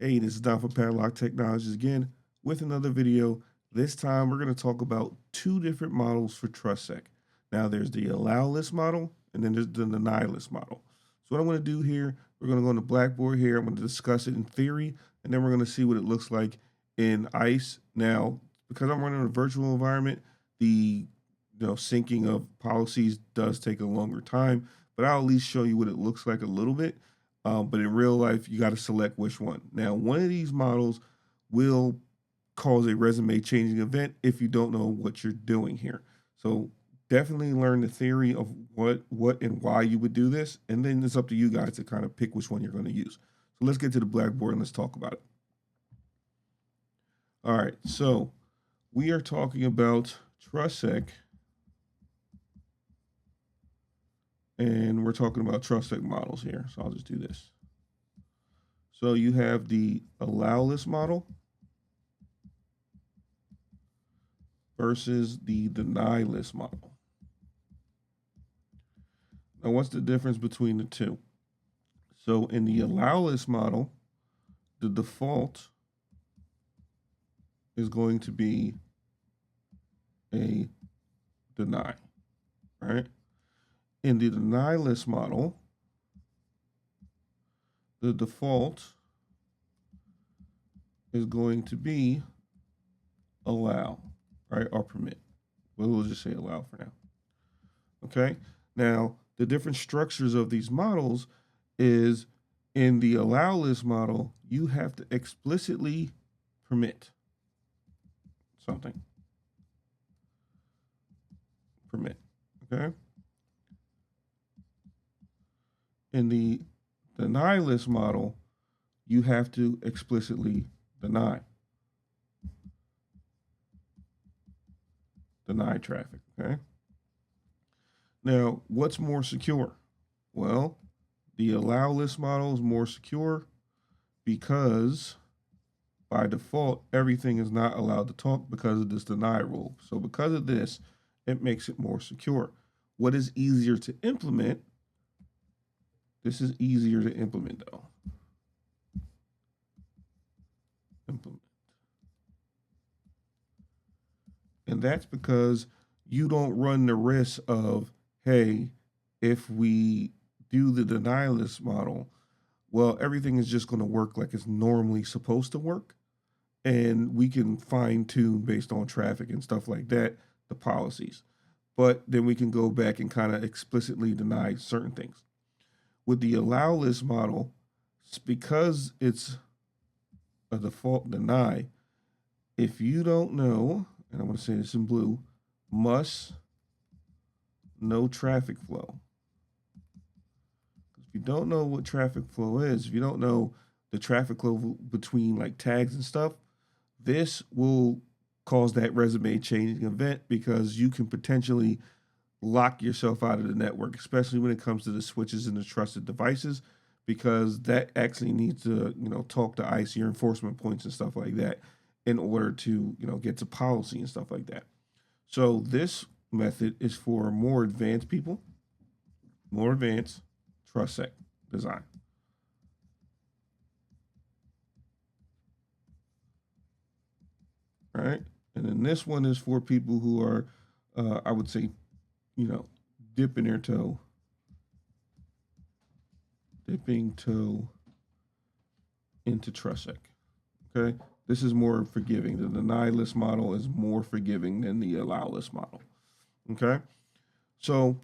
Hey, this is Don from Padlock Technologies again with another video. This time we're going to talk about two different models for TrustSec. Now there's the allow list model and then there's the deny list model. So what I'm going to do here, we're going to go on the Blackboard here. I'm going to discuss it in theory and then we're going to see what it looks like in ICE. Now, because I'm running a virtual environment, the syncing of policies does take a longer time, but I'll at least show you what it looks like a little bit. But in real life, you got to select which one. Now, one of these models will cause a resume changing event if you don't know what you're doing here. So definitely learn the theory of what and why you would do this, and then it's up to you guys to kind of pick which one you're going to use. So let's get to the Blackboard and let's talk about it. All right, so we are talking about TrustSec, and we're talking about TrustSec models here. So I'll just do this. So you have the allow list model versus the deny list model. Now, what's the difference between the two? So in the allow list model, the default is going to be a deny, right? In the deny list model, the default is going to be allow, right? Or permit. Well, we'll just say allow for now. Okay. Now, the different structures of these models is in the allow list model, you have to explicitly permit something. Permit. Okay. In the deny list model, you have to explicitly deny traffic. Okay. Now, what's more secure? Well, the allow list model is more secure because by default, everything is not allowed to talk because of this deny rule. So because of this, it makes it more secure. What is easier to implement? This is easier to implement though. Implement. And that's because you don't run the risk of, hey, if we do the deny list model, well, everything is just going to work like it's normally supposed to work. And we can fine tune based on traffic and stuff like that, the policies. But then we can go back and kind of explicitly deny certain things. With the allow list model, because it's a default deny, if you don't know, and I'm going to say this in blue, must know traffic flow. If you don't know what traffic flow is, if you don't know the traffic flow between like tags and stuff, this will cause that resume changing event because you can potentially lock yourself out of the network, especially when it comes to the switches and the trusted devices, because that actually needs to, talk to ICE, your enforcement points and stuff like that in order to, get to policy and stuff like that. So this method is for more advanced people, more advanced TrustSec design. All right. And then this one is for people who are, I would say, dipping toe into TrustSec. Okay. This is more forgiving. The deny list model is more forgiving than the allow list model. Okay. So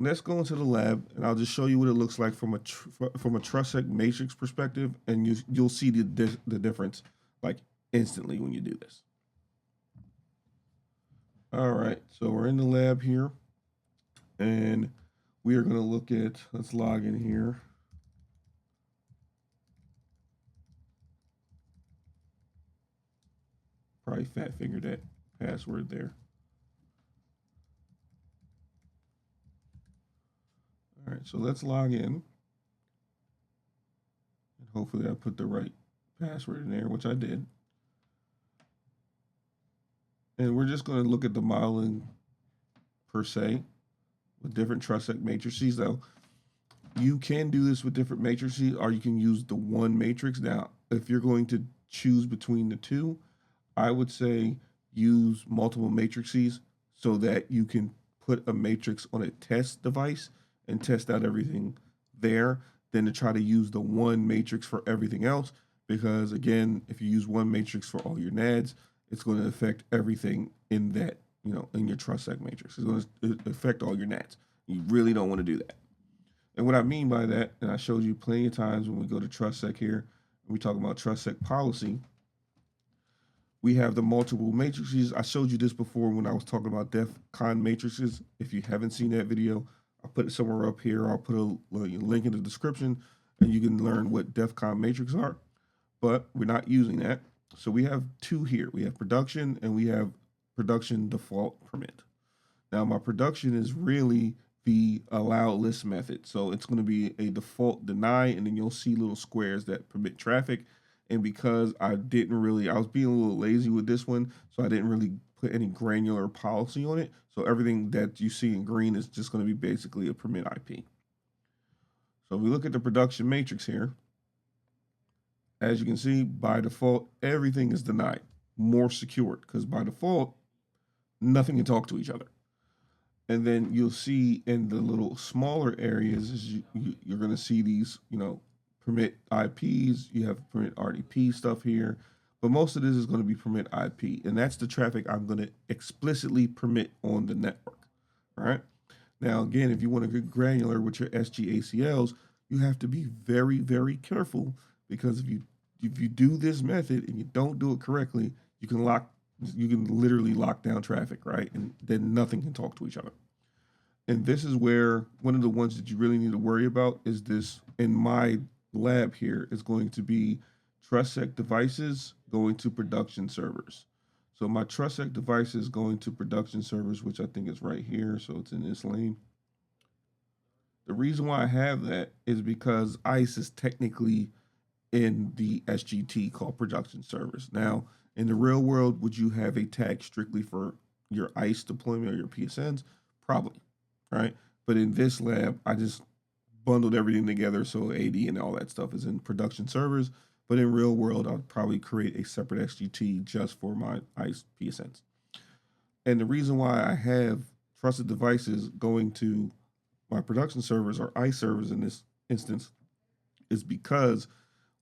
let's go into the lab, and I'll just show you what it looks like from a TrustSec matrix perspective, and you'll see the difference like instantly when you do this. All right, so we're in the lab here, and we are going to look at, let's log in here. Probably fat fingered that password there. All right, so let's log in. And hopefully I put the right password in there, which I did. And we're just going to look at the modeling per se with different TrustSec matrices. Though you can do this with different matrices, or you can use the one matrix. Now, if you're going to choose between the two, I would say use multiple matrices so that you can put a matrix on a test device and test out everything there, than to try to use the one matrix for everything else. Because again, if you use one matrix for all your NADs, it's going to affect everything in that, in your TrustSec matrix. It's going to affect all your NADs. You really don't want to do that. And what I mean by that, and I showed you plenty of times when we go to TrustSec here, and we talk about TrustSec policy, we have the multiple matrices. I showed you this before when I was talking about DEF CON matrices. If you haven't seen that video, I'll put it somewhere up here. I'll put a link in the description, and you can learn what DEF CON matrix are. But we're not using that. So we have two here. We have production, and we have production default permit. Now, my production is really the allow list method. So it's going to be a default deny, and then you'll see little squares that permit traffic. And because I was being a little lazy with this one, so I didn't really put any granular policy on it. So everything that you see in green is just going to be basically a permit IP. So if we look at the production matrix here, as you can see, by default, everything is denied, more secured, because by default, nothing can talk to each other. And then you'll see in the little smaller areas, you're going to see these, permit IPs. You have permit RDP stuff here, but most of this is going to be permit IP, and that's the traffic I'm going to explicitly permit on the network. All right. Now, again, if you want to get granular with your SG-ACLs, you have to be very, very careful, because if you do this method and you don't do it correctly, you can literally lock down traffic, right? And then nothing can talk to each other. And this is where one of the ones that you really need to worry about is this. In my lab here is going to be TrustSec devices going to production servers. So my TrustSec devices going to production servers, which I think is right here. So it's in this lane. The reason why I have that is because ICE is technically in the SGT called production servers. Now, in the real world, would you have a tag strictly for your ICE deployment or your PSNs? Probably, right? But in this lab, I just bundled everything together, so AD and all that stuff is in production servers. But in real world, I'll probably create a separate SGT just for my ICE PSNs. And the reason why I have trusted devices going to my production servers or ICE servers in this instance is because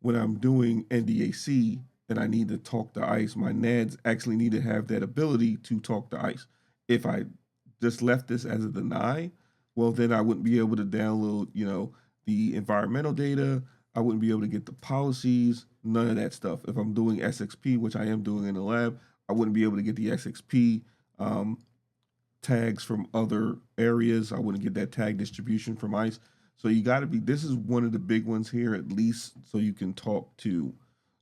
when I'm doing NDAC and I need to talk to ICE, my NADs actually need to have that ability to talk to ICE. If I just left this as a deny, well, then I wouldn't be able to download, the environmental data. I wouldn't be able to get the policies, none of that stuff. If I'm doing SXP, which I am doing in the lab, I wouldn't be able to get the SXP tags from other areas. I wouldn't get that tag distribution from ICE. So you got to be, this is one of the big ones here, at least, so you can talk to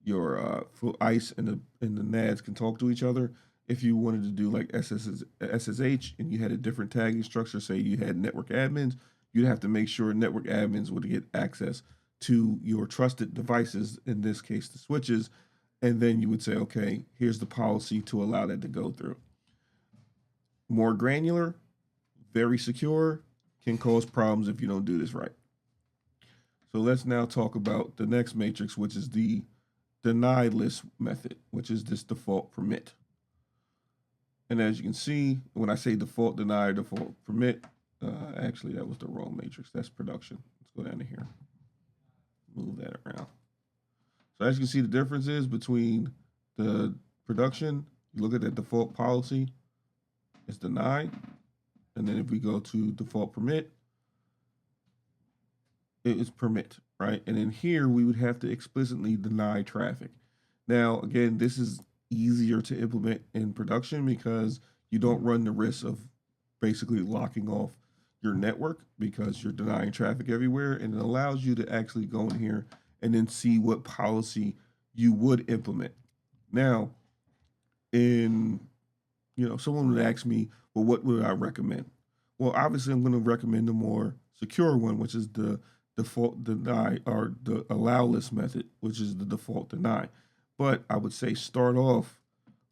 your ICE and the NADs can talk to each other. If you wanted to do like SSH and you had a different tagging structure, say you had network admins, you'd have to make sure network admins would get access to your trusted devices, in this case, the switches. And then you would say, okay, here's the policy to allow that to go through. More granular, very secure, can cause problems if you don't do this right. So let's now talk about the next matrix, which is the deny list method, which is this default permit. And as you can see, when I say default deny, default permit, actually that was the wrong matrix. That's production. Let's go down to here. Move that around. So as you can see, the difference is between the production, you look at that default policy, it's denied. And then if we go to default permit, it is permit, right? And in here, we would have to explicitly deny traffic. Now, again, this is easier to implement in production because you don't run the risk of basically locking off your network because you're denying traffic everywhere, and it allows you to actually go in here and then see what policy you would implement. Now, someone would ask me, well, what would I recommend? Well, obviously, I'm going to recommend the more secure one, which is the default deny, or the allow list method, which is the default deny. But I would say start off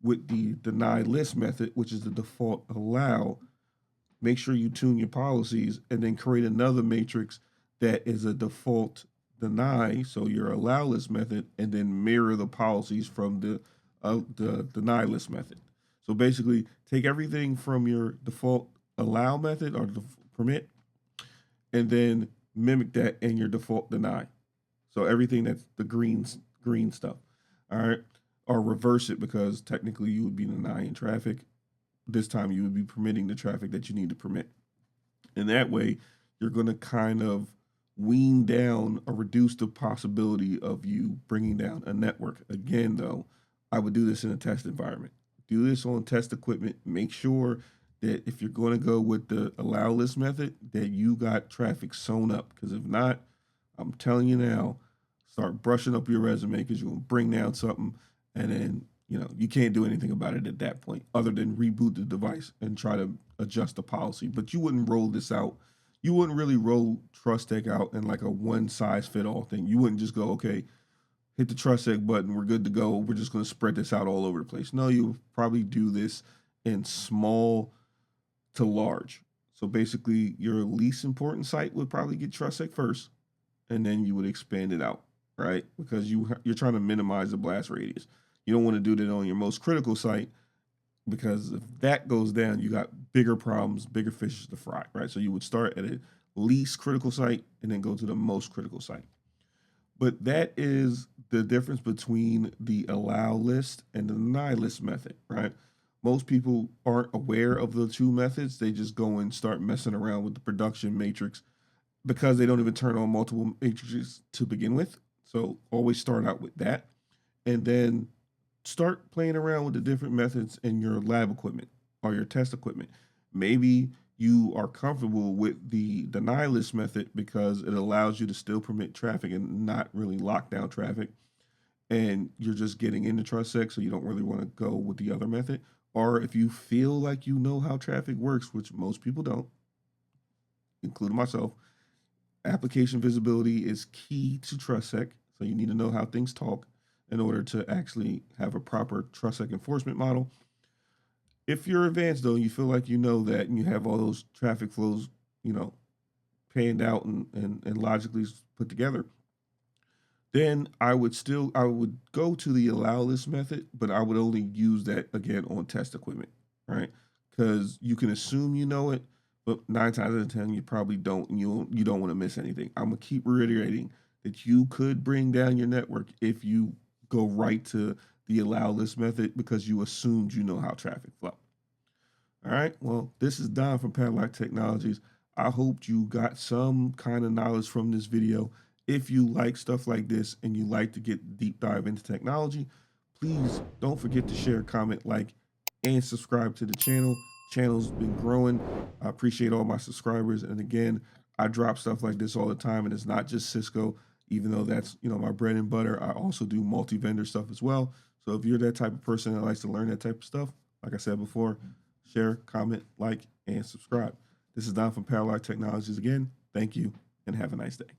with the deny list method, which is the default allow. Make sure you tune your policies and then create another matrix that is a default deny, so your allow list method, and then mirror the policies from the deny list method. So basically, take everything from your default allow method or permit, and then mimic that in your default deny. So everything that's the green stuff, all right, or reverse it because technically you would be denying traffic. This time you would be permitting the traffic that you need to permit. And that way, you're going to kind of wean down or reduce the possibility of you bringing down a network. Again, though, I would do this in a test environment. Do this on test equipment. Make sure that if you're going to go with the allow list method, that you got traffic sewn up. Because if not, I'm telling you now, start brushing up your resume because you're going to bring down something, and then you can't do anything about it at that point other than reboot the device and try to adjust the policy. But you wouldn't roll this out. You wouldn't really roll TrustSec out in like a one size fit all thing. You wouldn't just go, okay, hit the TrustSec button, we're good to go. We're just going to spread this out all over the place. No, you probably do this in small to large. So basically, your least important site would probably get TrustSec first, and then you would expand it out, right? Because you're trying to minimize the blast radius. You don't want to do that on your most critical site because if that goes down, you got bigger problems, bigger fishes to fry, right? So you would start at a least critical site and then go to the most critical site. But that is the difference between the allow list and the deny list method, right? Most people aren't aware of the two methods. They just go and start messing around with the production matrix because they don't even turn on multiple matrices to begin with. So always start out with that. And then start playing around with the different methods in your lab equipment or your test equipment. Maybe you are comfortable with the deny list method because it allows you to still permit traffic and not really lock down traffic. And you're just getting into TrustSec, so you don't really want to go with the other method. Or if you feel like you know how traffic works, which most people don't, including myself, application visibility is key to TrustSec. So you need to know how things talk in order to actually have a proper TrustSec enforcement model. If you're advanced, though, you feel like you know that and you have all those traffic flows, panned out and logically put together, then I would go to the allow list method, but I would only use that again on test equipment, right? Because you can assume you know it, but 9 times out of 10 you probably don't, and you don't want to miss anything. I'm gonna keep reiterating that you could bring down your network if you go right to the allow list method because you assumed you know how traffic flow. All right. Well, this is Don from Padlock Technologies. I hope you got some kind of knowledge from this video. If you like stuff like this and you like to get deep dive into technology, please don't forget to share, comment, like, and subscribe to the channel. Channel's been growing. I appreciate all my subscribers. And again, I drop stuff like this all the time, and it's not just Cisco, even though that's my bread and butter. I also do multi-vendor stuff as well. So if you're that type of person that likes to learn that type of stuff, like I said before, share, comment, like, and subscribe. This is Don from Padlock Technologies again. Thank you, and have a nice day.